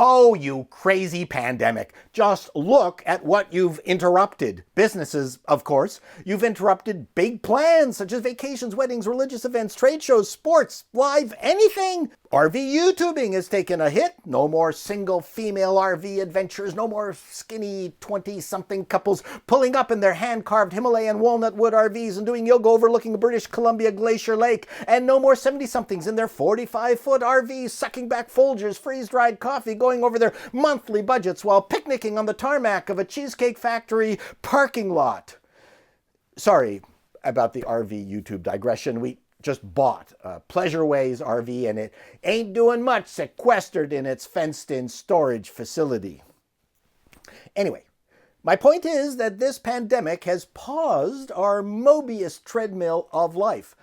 Oh, you crazy pandemic. Just look at what you've interrupted. Businesses, of course. You've interrupted big plans such as vacations, weddings, religious events, trade shows, sports, live, anything. RV YouTubing has taken a hit. No more single female RV adventures. No more skinny 20-something couples pulling up in their hand-carved Himalayan walnut wood RVs and doing yoga overlooking the British Columbia Glacier Lake. And no more 70-somethings in their 45-foot RVs sucking back Folgers freeze-dried coffee, going over their monthly budgets while picnicking on the tarmac of a Cheesecake Factory parking lot. Sorry about the RV YouTube digression. We just bought Pleasureways RV and it ain't doing much sequestered in its fenced-in storage facility. Anyway, my point is that this pandemic has paused our Mobius treadmill of life.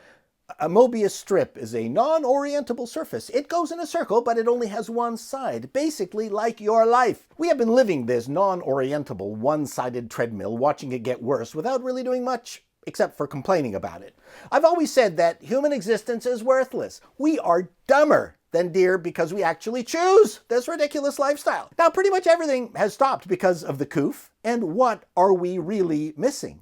A Mobius strip is a non-orientable surface. It goes in a circle, but it only has one side, basically like your life. We have been living this non-orientable, one-sided treadmill, watching it get worse without really doing much, except for complaining about it. I've always said that human existence is worthless. We are dumber than deer because we actually choose this ridiculous lifestyle. Now, pretty much everything has stopped because of the coof, and what are we really missing?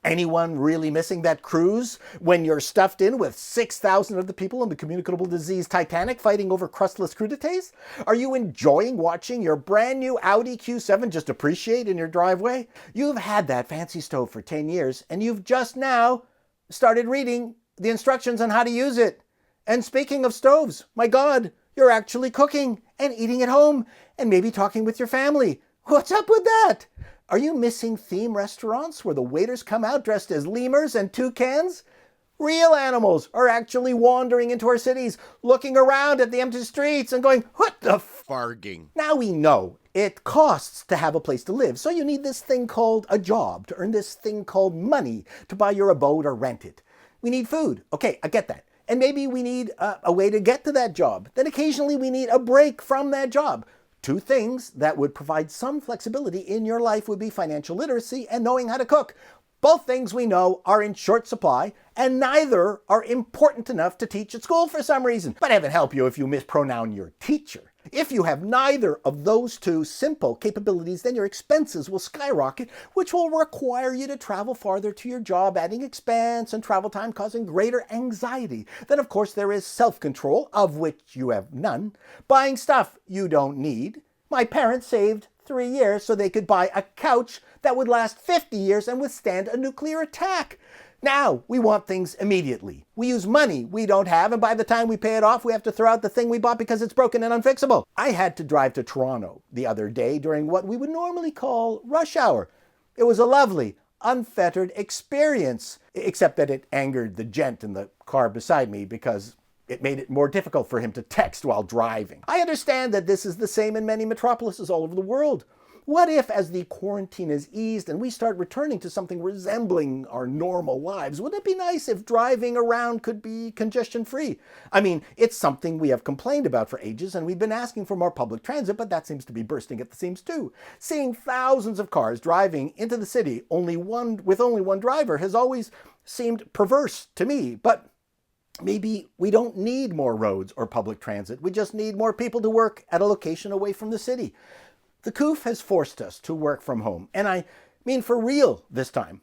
Anyone really missing that cruise when you're stuffed in with 6,000 of the people in the communicable disease Titanic fighting over crustless crudités? Are you enjoying watching your brand new Audi Q7 just appreciate in your driveway? You've had that fancy stove for 10 years and you've just now started reading the instructions on how to use it. And speaking of stoves, my God, you're actually cooking and eating at home and maybe talking with your family. What's up with that? Are you missing theme restaurants where the waiters come out dressed as lemurs and toucans? Real animals are actually wandering into our cities, looking around at the empty streets and going, what the farging? Now we know it costs to have a place to live, so you need this thing called a job to earn this thing called money to buy your abode or rent it. We need food. Okay, I get that. And maybe we need a way to get to that job. Then occasionally we need a break from that job. Two things that would provide some flexibility in your life would be financial literacy and knowing how to cook. Both things we know are in short supply, and neither are important enough to teach at school for some reason. But heaven help you if you mispronoun your teacher. If you have neither of those two simple capabilities, then your expenses will skyrocket, which will require you to travel farther to your job, adding expense and travel time, causing greater anxiety. Then, of course, there is self-control, of which you have none, buying stuff you don't need. My parents saved 3 years so they could buy a couch that would last 50 years and withstand a nuclear attack. Now, we want things immediately. We use money we don't have, and by the time we pay it off, we have to throw out the thing we bought because it's broken and unfixable. I had to drive to Toronto the other day during what we would normally call rush hour. It was a lovely, unfettered experience, except that it angered the gent in the car beside me because it made it more difficult for him to text while driving. I understand that this is the same in many metropolises all over the world. What if, as the quarantine is eased and we start returning to something resembling our normal lives, wouldn't it be nice if driving around could be congestion-free? I mean, it's something we have complained about for ages, and we've been asking for more public transit, but that seems to be bursting at the seams too. Seeing thousands of cars driving into the city with only one driver has always seemed perverse to me, but maybe we don't need more roads or public transit. We just need more people to work at a location away from the city. The coof has forced us to work from home, and I mean for real this time.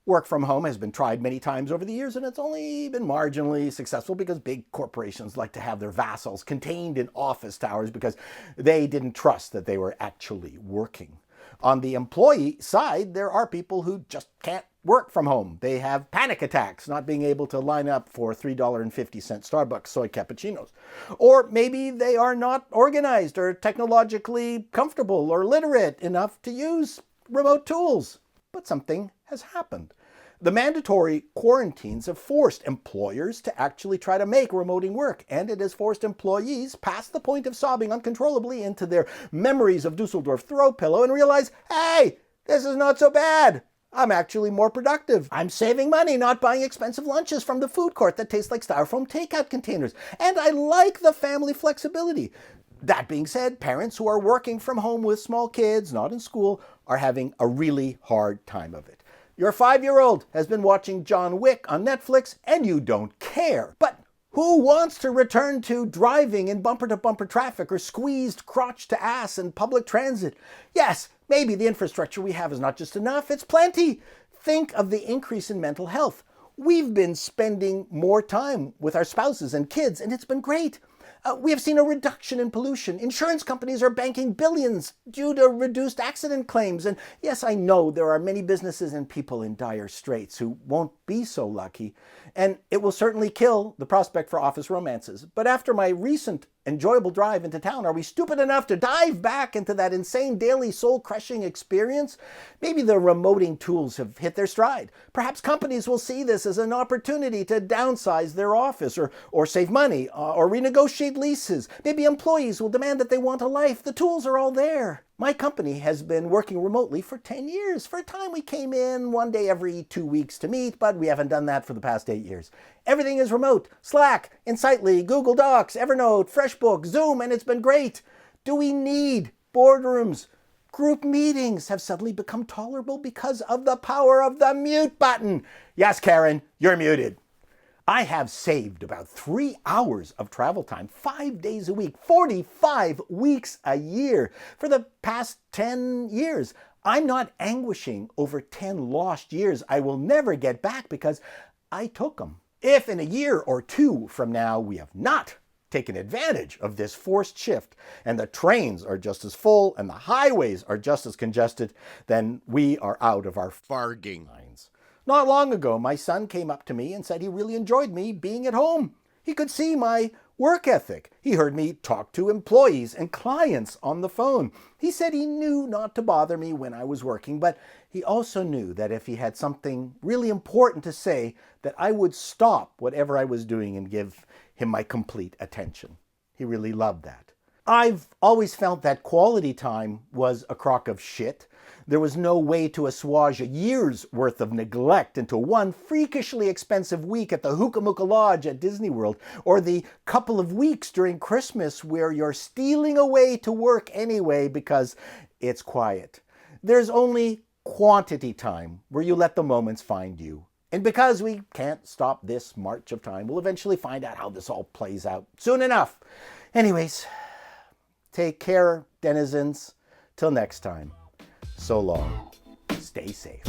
Work from home has been tried many times over the years, and it's only been marginally successful because big corporations like to have their vassals contained in office towers because they didn't trust that they were actually working. On the employee side, there are people who just can't work from home. They have panic attacks not being able to line up for $3.50 Starbucks soy cappuccinos. Or maybe they are not organized or technologically comfortable or literate enough to use remote tools. But something has happened. The mandatory quarantines have forced employers to actually try to make remoting work, and it has forced employees past the point of sobbing uncontrollably into their memories of Dusseldorf throw pillow and realize, hey, this is not so bad. I'm actually more productive. I'm saving money not buying expensive lunches from the food court that taste like styrofoam takeout containers. And I like the family flexibility. That being said, parents who are working from home with small kids, not in school, are having a really hard time of it. Your 5-year-old has been watching John Wick on Netflix and you don't care. But Who wants to return to driving in bumper-to-bumper traffic or squeezed crotch to ass in public transit? Yes, maybe the infrastructure we have is not just enough, it's plenty. Think of the increase in mental health. We've been spending more time with our spouses and kids, and it's been great. We have seen a reduction in pollution. Insurance companies are banking billions due to reduced accident claims. And yes, I know there are many businesses and people in dire straits who won't be so lucky. And it will certainly kill the prospect for office romances. But after my recent enjoyable drive into town, are we stupid enough to dive back into that insane daily soul-crushing experience? Maybe the remoting tools have hit their stride. Perhaps companies will see this as an opportunity to downsize their office or save money or renegotiate leases. Maybe employees will demand that they want a life. The tools are all there. My company has been working remotely for 10 years. For a time, we came in one day every 2 weeks to meet, but we haven't done that for the past 8 years. Everything is remote. Slack, Insightly, Google Docs, Evernote, FreshBooks, Zoom, and it's been great. Do we need boardrooms? Group meetings have suddenly become tolerable because of the power of the mute button. Yes, Karen, you're muted. I have saved about 3 hours of travel time, 5 days a week, 45 weeks a year for the past 10 years. I'm not anguishing over 10 lost years I will never get back because I took them. If in a year or two from now we have not taken advantage of this forced shift and the trains are just as full and the highways are just as congested, then we are out of our farging minds. Not long ago, my son came up to me and said he really enjoyed me being at home. He could see my work ethic. He heard me talk to employees and clients on the phone. He said he knew not to bother me when I was working, but he also knew that if he had something really important to say, that I would stop whatever I was doing and give him my complete attention. He really loved that. I've always felt that quality time was a crock of shit. There was no way to assuage a year's worth of neglect into one freakishly expensive week at the Hookah Mooka Lodge at Disney World, or the couple of weeks during Christmas where you're stealing away to work anyway because it's quiet. There's only quantity time where you let the moments find you. And because we can't stop this march of time, we'll eventually find out how this all plays out soon enough. Anyways, take care, denizens. Till next time. So long. Stay safe.